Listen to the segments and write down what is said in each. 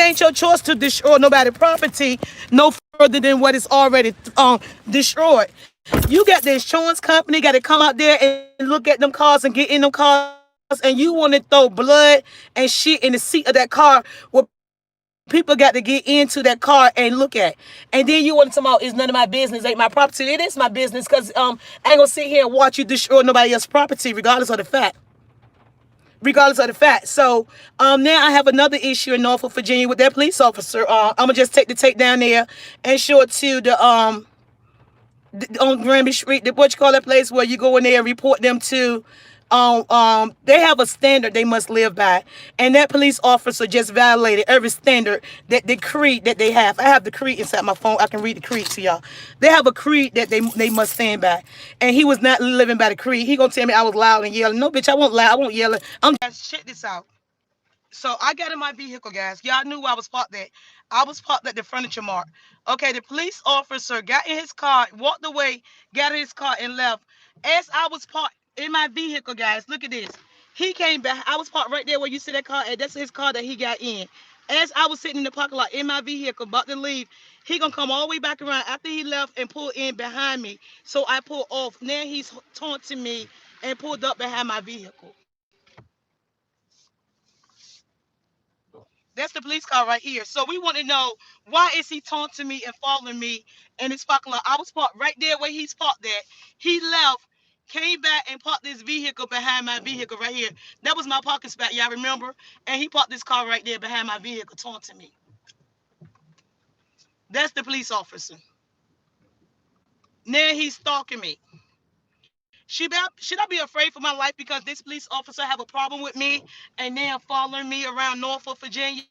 ain't your choice to destroy nobody's property no further than what is already destroyed. You got the insurance company got to come out there and look at them cars and get in them cars, and you want to throw blood and shit in the seat of that car where people got to get into that car and look at. And then you want to talk about it's none of my business, ain't my property. It is my business because I ain't gonna sit here and watch you destroy nobody else's property regardless of the fact. So now I have another issue in Norfolk, Virginia with that police officer. I'm gonna just take the tape down there and show it to on Granby Street, what you call that place where you go in there and report them to. They have a standard they must live by, and that police officer just violated every standard that the creed that they have. I have the creed inside my phone. I can read the creed to y'all. They have a creed that they must stand by, and he was not living by the creed. He gonna tell me I was loud and yelling. No, bitch, I won't lie. I won't yell. I'm just check this out. So I got in my vehicle, guys. Y'all knew I was parked at. I was parked at the Furniture Mart. Okay, the police officer got in his car, walked away, got in his car, and left. As I was parked in my vehicle, guys, look at this. He came back. I was parked right there where you see that car at. That's his car that he got in. As I was sitting in the parking lot in my vehicle, about to leave, he gonna come all the way back around after he left and pull in behind me. So I pulled off. Now he's taunting me and pulled up behind my vehicle. That's the police car right here. So we want to know, why is he taunting me and following me in his parking lot? I was parked right there where he's parked at. He left, came back and parked this vehicle behind my vehicle right here. That was my parking spot, y'all remember? And he parked this car right there behind my vehicle taunting me. That's the police officer. Now he's stalking me. Should I be afraid for my life because this police officer have a problem with me and now following me around Norfolk, Virginia?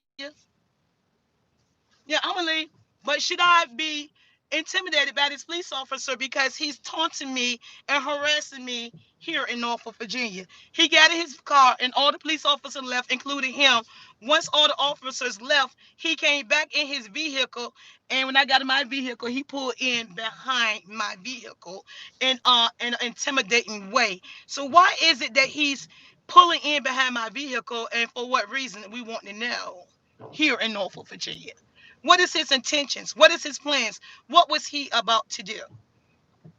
Yeah, I'm gonna leave. But should I be intimidated by this police officer because he's taunting me and harassing me here in Norfolk, Virginia? He got in his car and all the police officers left, including him. Once all the officers left, he came back in his vehicle, and when I got in my vehicle, he pulled in behind my vehicle in an intimidating way. So why is it that he's pulling in behind my vehicle, and for what reason? We want to know here in Norfolk, Virginia. What is his intentions? What is his plans? What was he about to do?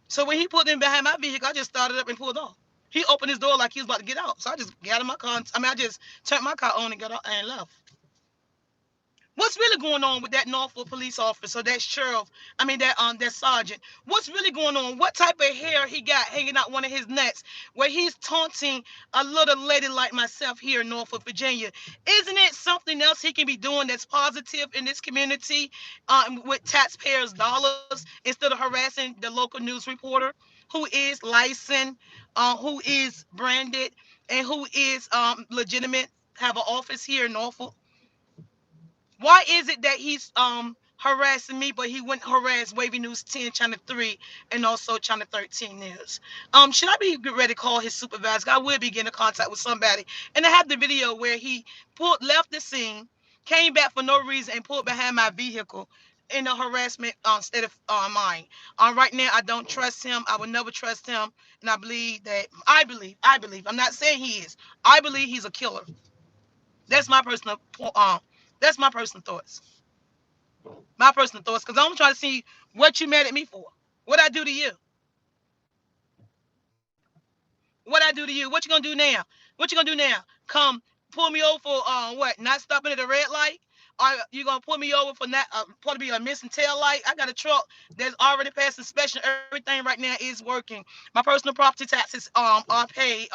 So when he pulled in behind my vehicle, I just started up and pulled off. He opened his door like he was about to get out. So I just got in my car. I just turned my car on and got out and left. What's really going on with that Norfolk police officer, that sheriff? I mean that sergeant. What's really going on? What type of hair he got hanging out one of his necks, where he's taunting a little lady like myself here in Norfolk, Virginia? Isn't it something else he can be doing that's positive in this community, with taxpayers' dollars, instead of harassing the local news reporter who is licensed, who is branded, and who is legitimate, have an office here in Norfolk? Why is it that he's harassing me, but he wouldn't harass Wavy News 10, Channel 3, and also Channel 13 News? Should I be ready to call his supervisor? I will be getting in contact with somebody. And I have the video where he left the scene, came back for no reason, and pulled behind my vehicle in a harassment state of mind. Right now, I don't trust him. I will never trust him. And I believe, I'm not saying he is. I believe he's a killer. That's my personal that's my personal thoughts. My personal thoughts, because I'm trying to see what you mad at me for. What I do to you? What I do to you? What you gonna do now? What you gonna do now? Come pull me over for what? Not stopping at a red light? Or you gonna pull me over for not probably a missing tail light? I got a truck that's already passed inspection. Everything right now is working. My personal property taxes are paid.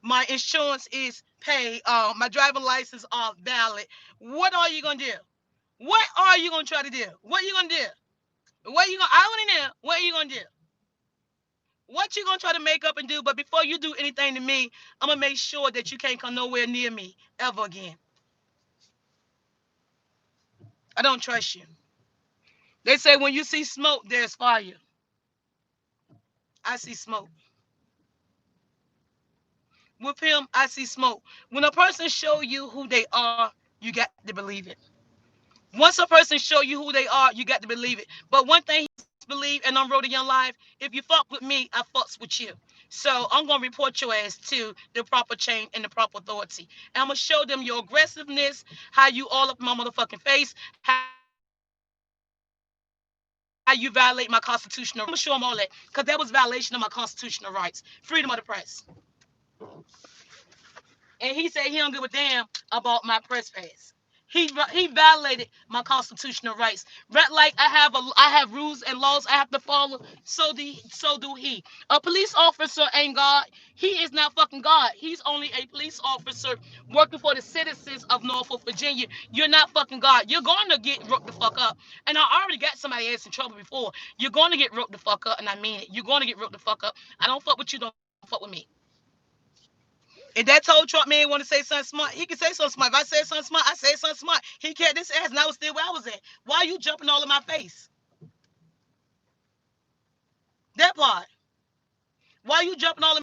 My insurance is paid. My driving license are valid. What are you gonna do? What are you gonna try to do? What are you gonna do? What you gonna? I want to know. What are you gonna do? What you gonna try to make up and do? But before you do anything to me, I'm gonna make sure that you can't come nowhere near me ever again. I don't trust you. They say when you see smoke, there's fire. I see smoke. With him, I see smoke. When a person show you who they are, you got to believe it. Once a person show you who they are, you got to believe it. But one thing he Believe and I'm Rhoda Young Live. If you fuck with me, I fucks with you. So I'm gonna report your ass to the proper chain and the proper authority. And I'm gonna show them your aggressiveness, how you all up in my motherfucking face, how you violate my constitutional rights, freedom of the press. I'm gonna show them all that because that was violation of my constitutional rights, freedom of the press. And he said he don't give a damn about my press pass. He violated my constitutional rights. But like I have rules and laws I have to follow. So do he. A police officer ain't God. He is not fucking God. He's only a police officer working for the citizens of Norfolk, Virginia. You're not fucking God. You're going to get rooked the fuck up. And I already got somebody else in trouble before. You're going to get rooked the fuck up, and I mean it. You're going to get rooked the fuck up. I don't fuck with you. Don't fuck with me. If that told Trump man want to say something smart, he can say something smart. If I said something smart, I said something smart. He can't this ass, and I was still where I was at. Why are you jumping all in my face? That part. Why are you jumping all in